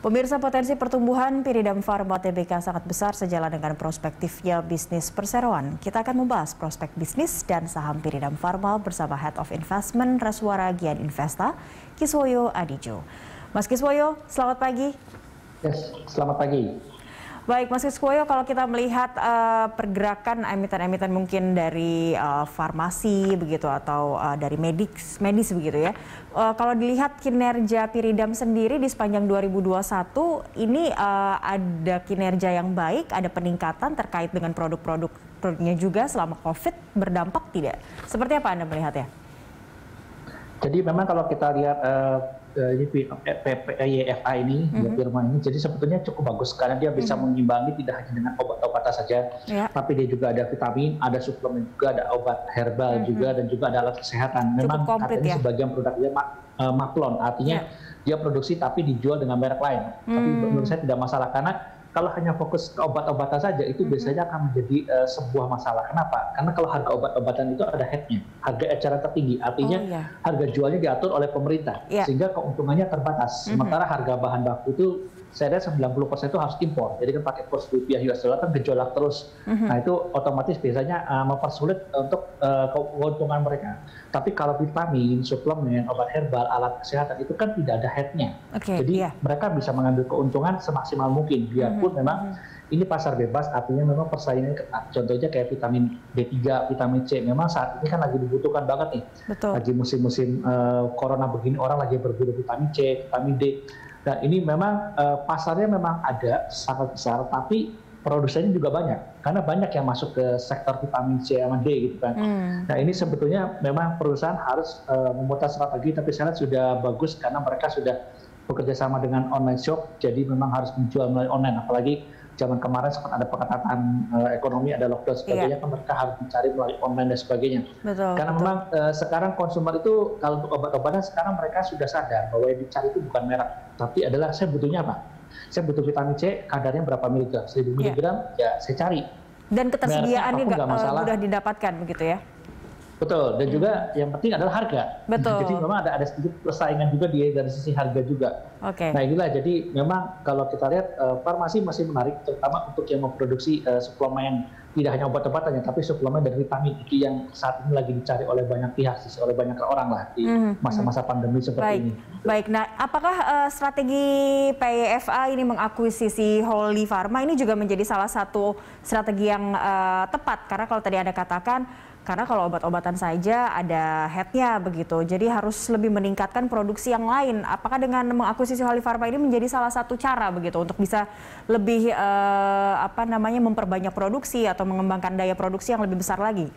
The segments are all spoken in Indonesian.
Pemirsa, potensi pertumbuhan Piridam Pharma Tbk sangat besar sejalan dengan prospektifnya bisnis perseroan. Kita akan membahas prospek bisnis dan saham Piridam Pharma bersama Head of Investment Reswara Gian Investa, Kiswoyo Adijo. Mas Kiswoyo, selamat pagi. Yes, selamat pagi. Baik, Mas Kiswoyo, kalau kita melihat pergerakan emiten-emiten mungkin dari farmasi begitu atau dari medis begitu ya. Kalau dilihat kinerja Piridam sendiri di sepanjang 2021 ini ada kinerja yang baik, ada peningkatan terkait dengan produk-produknya juga selama Covid, berdampak tidak? Seperti apa Anda melihatnya? Jadi memang kalau kita lihat YFA ini, firma ini, jadi sebetulnya cukup bagus karena dia bisa mengimbangi tidak hanya dengan obat-obatan saja, tapi dia juga ada vitamin, ada suplemen juga, ada obat herbal juga, dan juga ada alat kesehatan. Memang katanya sebagian produknya maklon, artinya dia produksi tapi dijual dengan merek lain. Tapi menurut saya tidak masalah karena kalau hanya fokus ke obat-obatan saja itu biasanya akan menjadi sebuah masalah. Kenapa? Karena kalau harga obat-obatan itu ada head-nya, harga eceran tertinggi, artinya harga jualnya diatur oleh pemerintah, sehingga keuntungannya terbatas. Sementara harga bahan baku itu saya lihat 90% itu harus impor, jadi kan pakai kurs rupiah US dollar kan gejolak terus. Nah itu otomatis biasanya mempersulit untuk keuntungan mereka. Tapi kalau vitamin, suplemen, obat herbal, alat kesehatan itu kan tidak ada head-nya. Jadi mereka bisa mengambil keuntungan semaksimal mungkin, biarpun memang ini pasar bebas, artinya memang persaingannya ketat. Contohnya kayak vitamin B3, vitamin C, memang saat ini kan lagi dibutuhkan banget nih. Lagi musim-musim corona begini, orang lagi berburu vitamin C, vitamin D. Dan ini memang pasarnya memang ada sangat besar, tapi produsennya juga banyak. Karena banyak yang masuk ke sektor vitamin C sama D gitu kan. Nah ini sebetulnya memang perusahaan harus memutar strategi, tapi saya lihat sudah bagus karena mereka sudah bekerja sama dengan online shop, jadi memang harus menjual melalui online. Apalagi zaman kemarin sempat ada pengetatan ekonomi, ada lockdown sebagainya, kan mereka harus mencari melalui online dan sebagainya. Karena memang sekarang konsumer itu kalau untuk obat-obatan sekarang mereka sudah sadar bahwa yang dicari itu bukan merek, tapi adalah saya butuhnya apa? Saya butuh vitamin C, kadarnya berapa miligram? 1000 miligram, ya saya cari. Dan ketersediaannya mudah didapatkan begitu ya? Betul, dan juga yang penting adalah harga. Jadi memang ada sedikit persaingan juga dari sisi harga juga. Nah inilah, jadi memang kalau kita lihat farmasi masih menarik, terutama untuk yang memproduksi suplemen, tidak hanya obat-obatannya, tapi suplemen dan vitamin, itu yang saat ini lagi dicari oleh banyak pihak, oleh banyak orang lah di masa-masa pandemi seperti ini. Baik, nah apakah strategi PYFA ini mengakuisisi Holy Pharma ini juga menjadi salah satu strategi yang tepat? Karena kalau tadi Anda katakan, karena kalau obat-obatan saja ada head-nya begitu, jadi harus lebih meningkatkan produksi yang lain. Apakah dengan mengakuisisi Holy Pharma ini menjadi salah satu cara begitu untuk bisa lebih memperbanyak produksi atau mengembangkan daya produksi yang lebih besar lagi?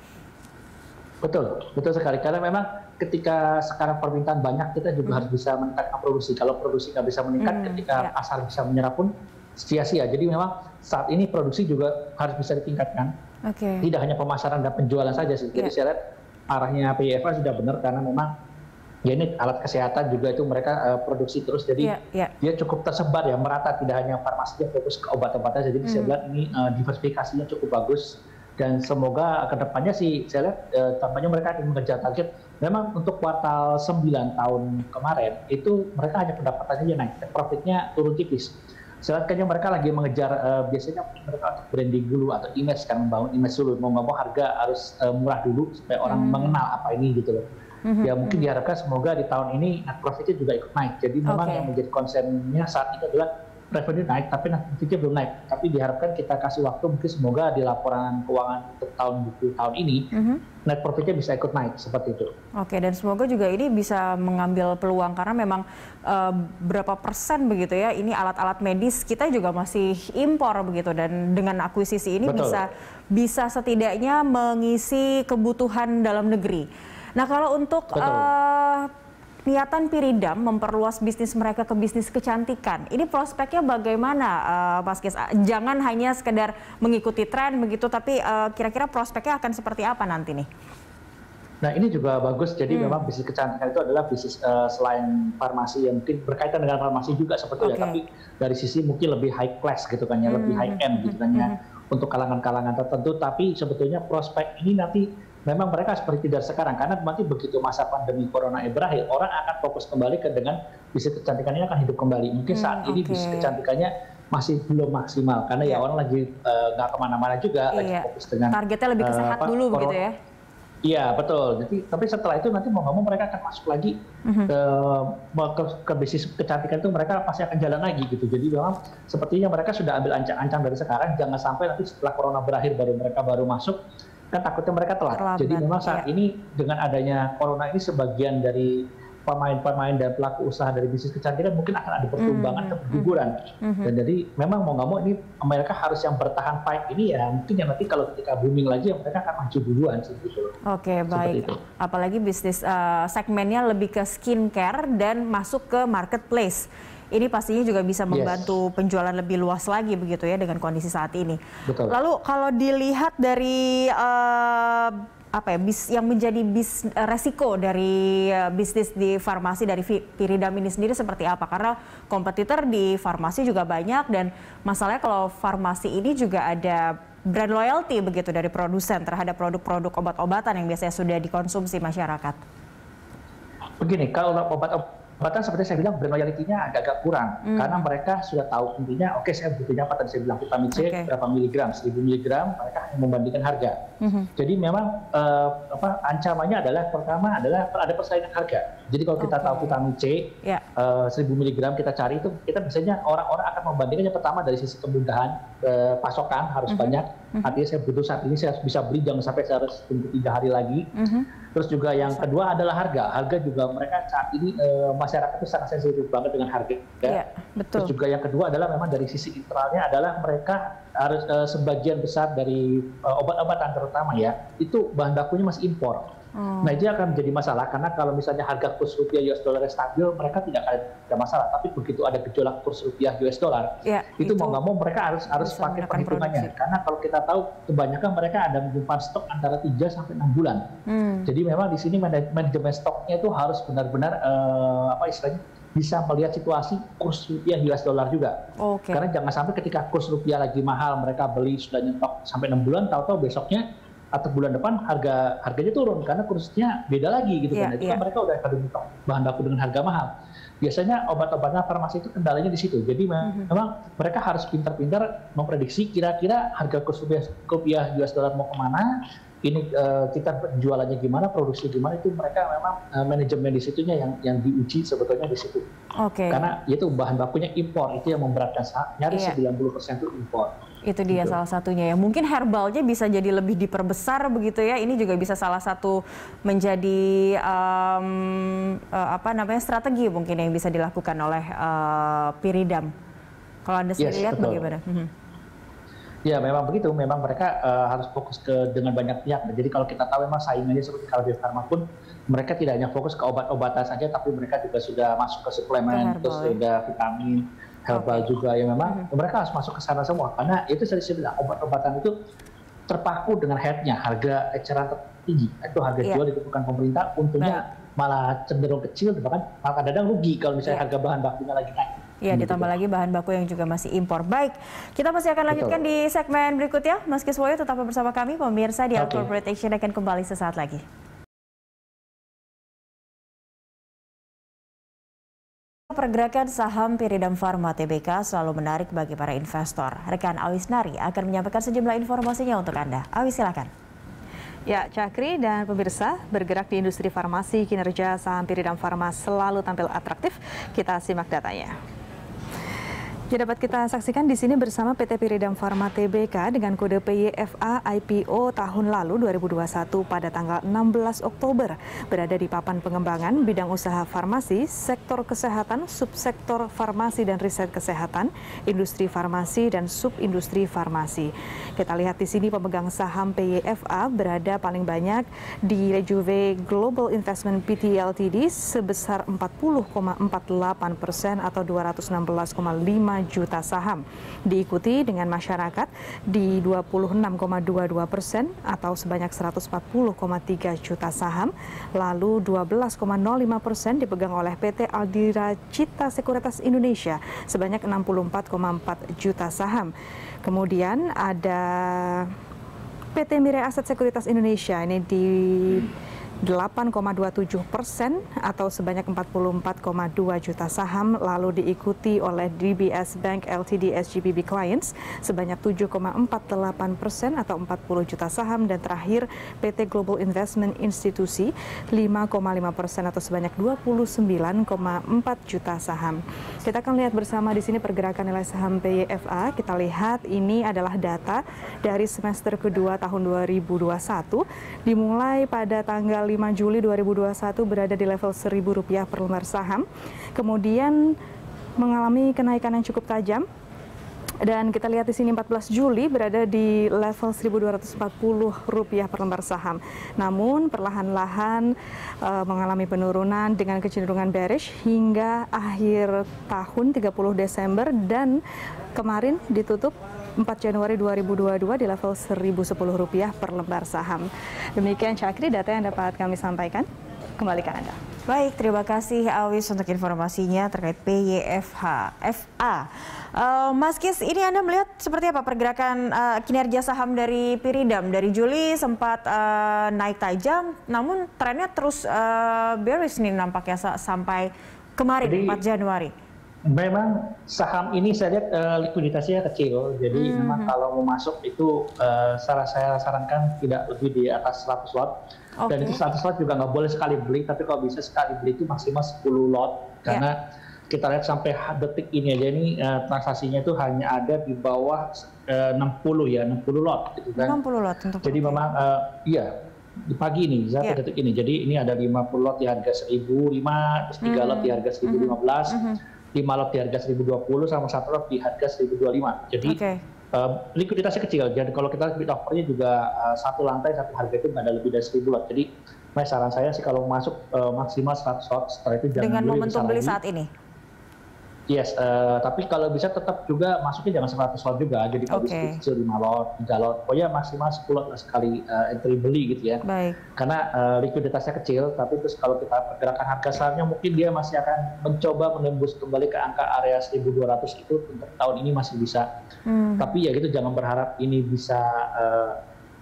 Betul sekali. Karena memang ketika sekarang permintaan banyak, kita juga harus bisa meningkatkan produksi. Kalau produksi nggak bisa meningkat, ketika pasar bisa menyerap pun sia-sia. Jadi memang saat ini produksi juga harus bisa ditingkatkan. Tidak hanya pemasaran dan penjualan saja sih. Jadi saya lihat arahnya PYFA sudah benar karena memang ya ini alat kesehatan juga itu mereka produksi terus. Jadi dia cukup tersebar ya, merata, tidak hanya farmasi yang fokus ke obat-obatan. Jadi saya lihat ini diversifikasinya cukup bagus. Dan semoga kedepannya sih saya lihat tampaknya mereka akan mengejar target. Memang untuk kuartal 9 tahun kemarin itu mereka hanya pendapatannya naik, profitnya turun tipis. Kayaknya mereka lagi mengejar, biasanya mereka untuk branding dulu atau image, kan membangun image dulu, mau nggak mau harga harus murah dulu supaya orang mengenal apa ini gitu loh. Ya mungkin diharapkan semoga di tahun ini net profitnya juga ikut naik. Jadi memang yang menjadi concernnya saat ini adalah revenue naik, tapi net profitnya belum naik. Tapi diharapkan kita kasih waktu, mungkin semoga di laporan keuangan untuk tahun ini net profitnya bisa ikut naik seperti itu. Dan semoga juga ini bisa mengambil peluang karena memang berapa persen begitu ya, ini alat-alat medis kita juga masih impor begitu, dan dengan akuisisi ini bisa setidaknya mengisi kebutuhan dalam negeri. Nah kalau untuk niatan Piridam memperluas bisnis mereka ke bisnis kecantikan, ini prospeknya bagaimana Mas Kis? Jangan hanya sekedar mengikuti tren begitu, tapi kira-kira prospeknya akan seperti apa nanti nih? Nah ini juga bagus, jadi memang bisnis kecantikan itu adalah bisnis selain farmasi yang mungkin berkaitan dengan farmasi juga sebetulnya, tapi dari sisi mungkin lebih high class gitu kan ya, lebih high end gitu kan ya, untuk kalangan-kalangan tertentu. Tapi sebetulnya prospek ini nanti memang mereka seperti tidak sekarang, karena nanti begitu masa pandemi corona berakhir, orang akan fokus kembali dengan bisnis kecantikan ini akan hidup kembali. Mungkin saat ini bisnis kecantikannya masih belum maksimal, karena ya orang lagi nggak kemana-mana juga, lagi fokus dengan targetnya lebih ke sehat dulu begitu ya. Iya betul. Jadi tapi setelah itu nanti mau nggak mau mereka akan masuk lagi ke bisnis kecantikan, itu mereka pasti akan jalan lagi gitu. Jadi memang sepertinya mereka sudah ambil ancang-ancang dari sekarang, jangan sampai nanti setelah corona berakhir mereka baru masuk, kan takutnya mereka telat. Jadi memang saat ini dengan adanya corona ini, sebagian dari pemain-pemain dan pelaku usaha dari bisnis kecantikan mungkin akan ada pertumbangan ke perguguran. Dan jadi memang mau nggak mau ini mereka harus yang bertahan fight ini ya, mungkin ya nanti kalau ketika booming lagi ya mereka akan maju duluan sih gitu. Oke, baik. Apalagi bisnis segmennya lebih ke skincare dan masuk ke marketplace. Ini pastinya juga bisa membantu penjualan lebih luas lagi begitu ya dengan kondisi saat ini. Betul. Lalu kalau dilihat dari yang menjadi resiko dari bisnis di farmasi dari Pyridam ini sendiri seperti apa? Karena kompetitor di farmasi juga banyak, dan masalahnya kalau farmasi ini juga ada brand loyalty begitu dari produsen terhadap produk-produk obat-obatan yang biasanya sudah dikonsumsi masyarakat. Begini, kalau obat-obatan seperti saya bilang brand loyalty-nya agak-agak kurang, karena mereka sudah tahu intinya, oke, saya butuhnya apa tadi saya bilang, vitamin C berapa miligram, 1000 miligram, mereka membandingkan harga. Jadi memang ancamannya adalah pertama adalah ada persaingan harga. Jadi kalau kita tahu vitamin C 1000 miligram kita cari itu, kita biasanya orang-orang akan membandingkannya pertama dari sisi kemudahan pasokan harus banyak. Artinya saya butuh saat ini, saya bisa beli, jangan sampai saya harus tunggu 3 hari lagi. Terus juga yang kedua adalah harga. Harga juga mereka saat ini masyarakat itu sangat sensitif banget dengan harga. Betul. Terus juga yang kedua adalah memang dari sisi internalnya adalah mereka harus sebagian besar dari obat-obatan terutama ya, itu bahan bakunya masih impor. Nah itu akan menjadi masalah, karena kalau misalnya harga kurs rupiah US dollar stabil, mereka tidak ada masalah. Tapi begitu ada gejolak kurs rupiah US dollar, itu mau nggak mau mereka harus pakai perhitungannya. Karena kalau kita tahu kebanyakan mereka ada menyimpan stok antara 3 sampai 6 bulan. Jadi memang di sini manajemen stoknya itu harus benar-benar istilahnya bisa melihat situasi kurs rupiah US dollar juga. Karena jangan sampai ketika kurs rupiah lagi mahal, mereka beli sudah nyetok sampai 6 bulan, tahu-tahu besoknya atau bulan depan harganya turun karena kursnya beda lagi gitu kan. Itu kan mereka udah pada nyetok bahan baku dengan harga mahal. Biasanya obat-obatan farmasi itu kendalanya di situ. Jadi memang mereka harus pintar-pintar memprediksi kira-kira harga kurs rupiah US dollar mau kemana, ini kita jualannya gimana, produksi gimana, itu mereka memang manajemen di situnya yang diuji sebetulnya di situ. Karena itu bahan bakunya impor, itu yang memberatkan, nyaris 90% itu impor. Itu dia salah satunya ya. Mungkin herbalnya bisa jadi lebih diperbesar begitu ya. Ini juga bisa salah satu menjadi strategi mungkin yang bisa dilakukan oleh Pyridam. Kalau Anda sendiri lihat bagaimana? Ya memang begitu, memang mereka harus fokus dengan banyak pihak. Jadi kalau kita tahu memang saingannya seperti Kalbe Farma pun, mereka tidak hanya fokus ke obat-obatan saja, tapi mereka juga sudah masuk ke suplemen, terus ada vitamin, herbal juga, yang memang mereka harus masuk ke sana semua. Karena itu saya bilang, obat-obatan itu terpaku dengan head-nya, harga eceran tertinggi. Itu harga jual ditentukan pemerintah, untungnya malah cenderung kecil, bahkan kadang-kadang rugi kalau misalnya harga bahan bakunya lagi naik. Iya, ditambah lagi bahan baku yang juga masih impor. Baik, kita masih akan lanjutkan di segmen berikutnya. Mas Kiswoyo tetap bersama kami, pemirsa di Corporate Action akan kembali sesaat lagi. Pergerakan saham Pyridam Pharma Tbk selalu menarik bagi para investor. Rekan Awis Nari akan menyampaikan sejumlah informasinya untuk Anda. Awis, silakan. Ya, Cakri dan pemirsa, bergerak di industri farmasi, kinerja saham Pyridam Pharma selalu tampil atraktif. Kita simak datanya. Ya, dapat kita saksikan di sini bersama PT Pyridam Pharma Tbk dengan kode PYFA IPO tahun lalu 2021 pada tanggal 16 Oktober. Berada di papan pengembangan bidang usaha farmasi, sektor kesehatan, subsektor farmasi dan riset kesehatan, industri farmasi dan subindustri farmasi. Kita lihat di sini pemegang saham PYFA berada paling banyak di Rejuve Global Investment Pty Ltd sebesar 40,48% atau 216,5 juta saham. Diikuti dengan masyarakat di 26,22% atau sebanyak 140,3 juta saham. Lalu 12,05% dipegang oleh PT Aldira Cita Sekuritas Indonesia sebanyak 64,4 juta saham. Kemudian ada PT Mirae Aset Sekuritas Indonesia ini di 8,27% atau sebanyak 44,2 juta saham, lalu diikuti oleh DBS Bank Ltd SGBB Clients sebanyak 7,48% atau 40 juta saham, dan terakhir PT Global Investment Institusi 5,5% atau sebanyak 29,4 juta saham. Kita akan lihat bersama di sini pergerakan nilai saham PYFA. Kita lihat ini adalah data dari semester kedua tahun 2021 dimulai pada tanggal 5 Juli 2021 berada di level Rp1.000 per lembar saham, kemudian mengalami kenaikan yang cukup tajam, dan kita lihat di sini 14 Juli berada di level Rp1.240 per lembar saham. Namun perlahan-lahan mengalami penurunan dengan kecenderungan bearish hingga akhir tahun 30 Desember dan kemarin ditutup 4 Januari 2022 di level Rp1.010 per lembar saham. Demikian Cakri data yang dapat kami sampaikan. Kembali ke Anda. Baik, terima kasih Awis untuk informasinya terkait PYFA. Mas Kis, ini Anda melihat seperti apa pergerakan kinerja saham dari Piridam? Dari Juli sempat naik tajam, namun trennya terus bearish nih nampaknya sampai kemarin 4 Januari. Memang saham ini saya lihat likuiditasnya kecil, jadi memang kalau mau masuk itu saya sarankan tidak lebih di atas 100 lot. Dan itu 100 lot juga nggak boleh sekali beli, tapi kalau bisa sekali beli itu maksimal 10 lot. Karena kita lihat sampai detik ini aja ini transaksinya itu hanya ada di bawah 60 lot gitu kan. 60 lot untuk jadi memang iya di pagi ini sampai detik ini. Jadi ini ada 50 lot di harga 1.005, terus 3 lot di harga 1.015. 5 lot di harga 1.020 sama 1 lot di harga 1.025. Jadi likuiditasnya kecil. Jadi kalau kita bid offernya juga satu lantai satu harga itu nggak ada lebih dari 1.000 lot. Jadi saran saya sih kalau masuk maksimal 100 lot, setelah itu jangan dengan momentum beli saat ini. Yes, tapi kalau bisa tetap juga masuknya jangan 100 lot juga. Jadi kalau kecil 5 lot, 3 lot, pokoknya maksimal 10 lot lah sekali entry beli gitu ya. Baik. Karena likuiditasnya kecil, tapi terus kalau kita pergerakan harga sahamnya mungkin dia masih akan mencoba menembus kembali ke angka area 1.200 itu untuk tahun ini masih bisa. Tapi ya gitu jangan berharap ini bisa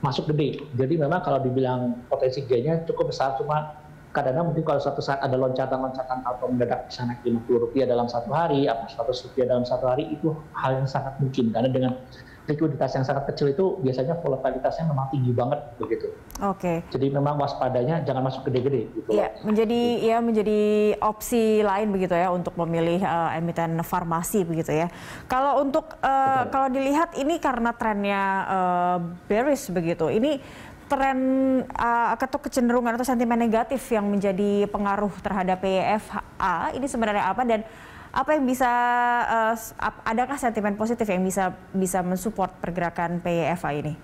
masuk gede. Jadi memang kalau dibilang potensi gainnya cukup besar, cuma kadang-kadang mungkin kalau suatu saat ada loncatan-loncatan atau mendadak bisa naik Rp50 dalam satu hari atau Rp100 dalam satu hari, itu hal yang sangat mungkin karena dengan likuiditas yang sangat kecil itu biasanya volatilitasnya memang tinggi banget begitu. Jadi memang waspadanya jangan masuk gede-gede gitu. Iya, menjadi opsi lain begitu ya untuk memilih emiten farmasi begitu ya. Kalau untuk kalau dilihat ini karena trennya bearish begitu. Ini tren atau kecenderungan atau sentimen negatif yang menjadi pengaruh terhadap PYFA ini sebenarnya apa, dan apa yang bisa adakah sentimen positif yang bisa mensupport pergerakan PYFA ini?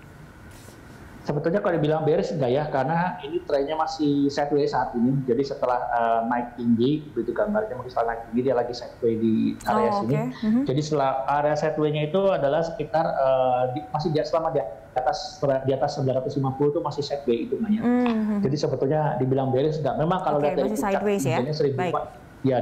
Sebetulnya kalau dibilang bearish enggak ya, karena ini trennya masih sideways saat ini. Jadi setelah naik tinggi, begitu gambarnya mungkin setelah naik tinggi dia lagi sideways di area sini. Jadi setelah area sideways-nya itu adalah sekitar masih selama di atas 950 itu masih sideways itu namanya. Jadi sebetulnya dibilang bearish enggak. Memang kalau lihat dari puncak tingginya 1.400 ya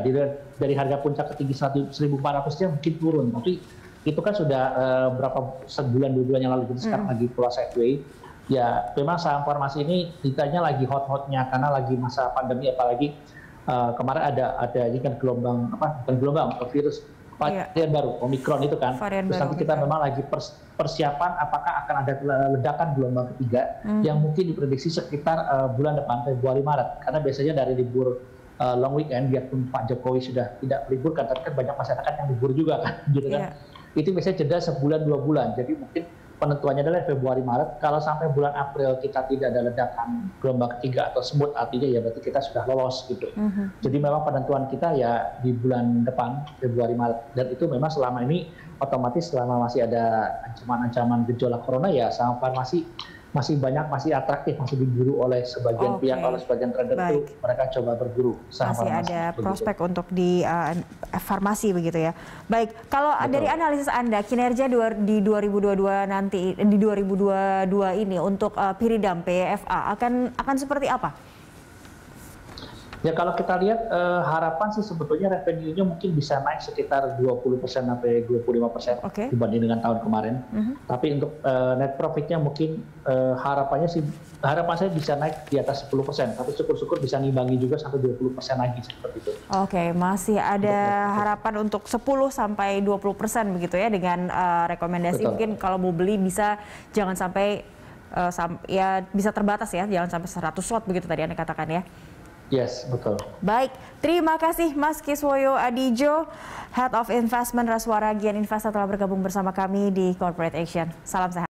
dari harga puncak ketinggi 1.400-nya mungkin turun, tapi itu kan sudah berapa sebulan 2 bulan yang lalu, jadi sekarang lagi pola sideways. Ya, memang saham farmasi ini ditanya lagi hot-hotnya karena lagi masa pandemi, apalagi kemarin ada ini kan gelombang virus varian baru Omicron itu kan. Terus nanti kita memang lagi persiapan apakah akan ada ledakan gelombang ketiga yang mungkin diprediksi sekitar bulan depan Februari Maret, karena biasanya dari libur long weekend, biarpun Pak Jokowi sudah tidak meliburkan, tapi kan banyak masyarakat yang libur juga kan, gitu kan. Itu biasanya jeda sebulan 2 bulan, jadi mungkin penentuannya adalah Februari Maret. Kalau sampai bulan April kita tidak ada ledakan gelombang ketiga atau smooth, artinya ya berarti kita sudah lolos gitu. Jadi memang penentuan kita ya di bulan depan Februari Maret, dan itu memang selama ini otomatis selama masih ada ancaman-ancaman gejolak corona ya saham farmasi masih atraktif, masih diburu oleh sebagian pihak, oleh sebagian trader itu mereka coba berburu saham masih farmasi. Ada prospek untuk di farmasi begitu ya. Baik, kalau dari analisis Anda kinerja di 2022 nanti di 2022 ini untuk Piridam PYFA akan seperti apa? Ya kalau kita lihat harapan sih sebetulnya revenue-nya mungkin bisa naik sekitar 20% sampai 25% dibanding dengan tahun kemarin. Tapi untuk net profit-nya mungkin harapan saya bisa naik di atas 10%. Tapi syukur-syukur bisa ngimbangi juga sampai 20% lagi seperti itu. Oke, masih ada harapan untuk 10 sampai 20% begitu ya dengan rekomendasi. Betul. Mungkin kalau mau beli bisa jangan sampai ya bisa terbatas ya, jangan sampai 100 lot begitu tadi Anda katakan ya. Yes, betul. Baik, terima kasih Mas Kiswoyo Adijo, Head of Investment Raswara Gian Investa telah bergabung bersama kami di Corporate Action. Salam sehat.